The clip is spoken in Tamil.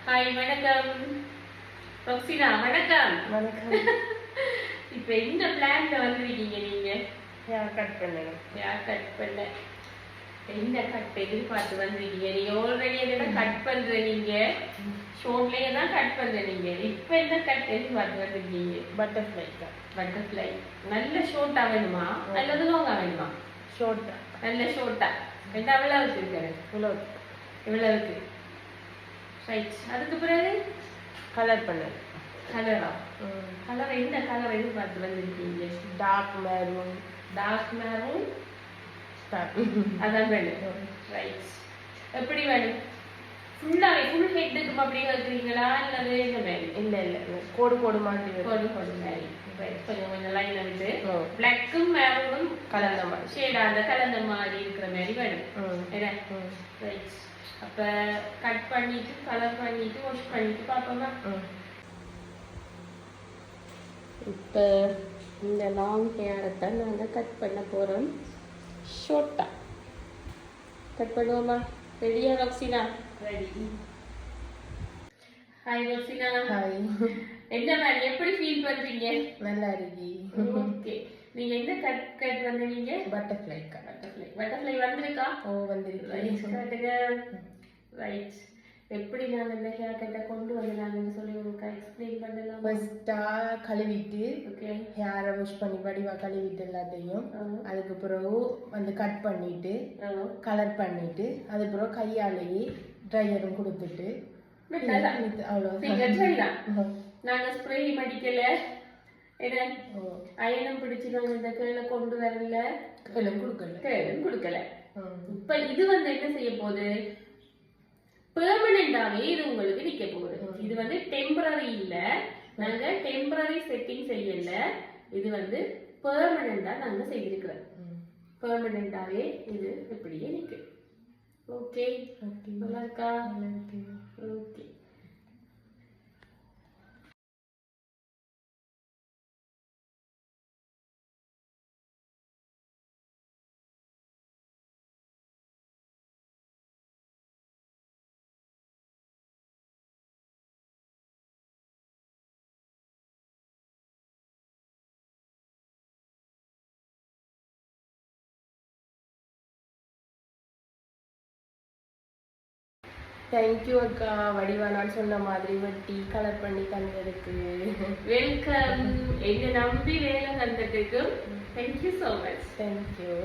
ஹாய் வணக்கம் ரொக்ஸினா வணக்கம். வணக்கம். இப்போ இந்த பிளான்ல வந்திருக்கீங்க நீங்க? ஹேர் கட் பண்ணணும். ஹேர் கட் பண்ண என்ன கட் எதிர்பார்த்து வந்திருக்கீங்க? நீங்க ஆல்ரெடி என்ன கட் பண்ற நீங்க ஷோட்லயே தான் கட் பண்ற நீங்க. இப்போ என்ன கட் எதிர்பார்த்து வந்திருக்கீங்க? Butterfly cut. பட்டர்ஃப்ளை நல்ல ஷோர்ட்டா வேணுமா அல்லது லாங்கா வேணுமா? ஷோர்ட்டா. நல்ல ஷோர்ட்டா. என்ன எவ்வளவுக்கு இருக்கு? இவ்வளவுக்கு ரைட். அதுக்கு பிறகு கலர் பண்ணது. கலரா? கலர் என்ன கலர் எதிர்பார்த்து வந்திருக்கீங்க? Dark maroon. டார்க் மெரூன் அதான் வேணும். ரைட். எப்படி வேணும்? ஃபுல்லாவே ஃபுல் ஹெட்டுக்கு அப்படி வைக்கிறீங்களா அல்லது என்ன மாதிரி? இல்லை இல்லை கோடு கோடு மாதிரி. கோடு கோடு மாதிரி. கொஞ்சம் கொஞ்சம் லைனை விட்டு பிளாக்கும் மெரூனும் கலந்த மாதிரி ஷேடா அந்த கலந்த மாதிரி இருக்கிற மாதிரி வேணும். என்ன? ரைட். அப்ப கட் பண்ணிட்டு கலர் பண்ணிட்டு வாஷ் பண்ணிட்டு பார்ப்போமா? இப்போ இந்த லாங் ஹேரை தான் நாங்கள் கட் பண்ண போகிறோம். ஷோர்ட்டா கட் பண்ணுவோமா? ரெடியா ரொக்ஸினா? ரெடி. ஹாய் ரொக்ஸினா. ஹாய். என்ன மாதிரி எப்படி ஃபீல் பண்றீங்க? நல்லா இருக்கு. ஓகே. நீங்க என்ன கட் வந்தீங்க? Butterfly cut. பட்டர்ஃப்ளை வந்திருக்கா? ஓ வந்திருக்கு. ரைட். எப்படி நாங்க இந்த ஹேர் கட்டை கொண்டு வந்தாங்கன்னு சொல்லி உங்களுக்கு எக்ஸ்பிளைன் பண்ணலாம். ஃபர்ஸ்டா கழுவிட்டு ஓகே ஹேரை வாஷ் பண்ணி வடிவா கழுவிட்டு எல்லாத்தையும் அதுக்கு பிறகு வந்து கட் பண்ணிட்டு கலர் பண்ணிட்டு அதுக்கு பிறகு கையாலேயே ட்ரையரும் கொடுத்துட்டு அவ்வளோ. நாங்க ஸ்ப்ரே மடிக்கல, என்ன அயனம் பிடிச்சு நாங்க இந்த கீழே கொண்டு வரல, கொடுக்கல. இப்ப இது வந்து என்ன செய்ய போகுது? பெர்மனண்டாவே இது உங்களுக்கு நிக்க போகுது. இது வந்து டெம்பரரி இல்ல, நாங்க டெம்பரரி செட்டிங் செய்யல, இது வந்து பெர்மனண்டா நாங்க செய்திருக்கிறோம். பெர்மனண்டாவே இது இப்படியே நிக்கு. ஓகே நல்லா இருக்கா? ஓகே. தேங்க்யூ அக்கா, வடிவா நான் சொன்ன மாதிரி வெட்டி கலர் பண்ணி தந்ததுக்கு. வெல்கம். என்ன நம்பி வேலை தந்ததுக்கு தேங்க்யூ ஸோ மச். தேங்க்யூ.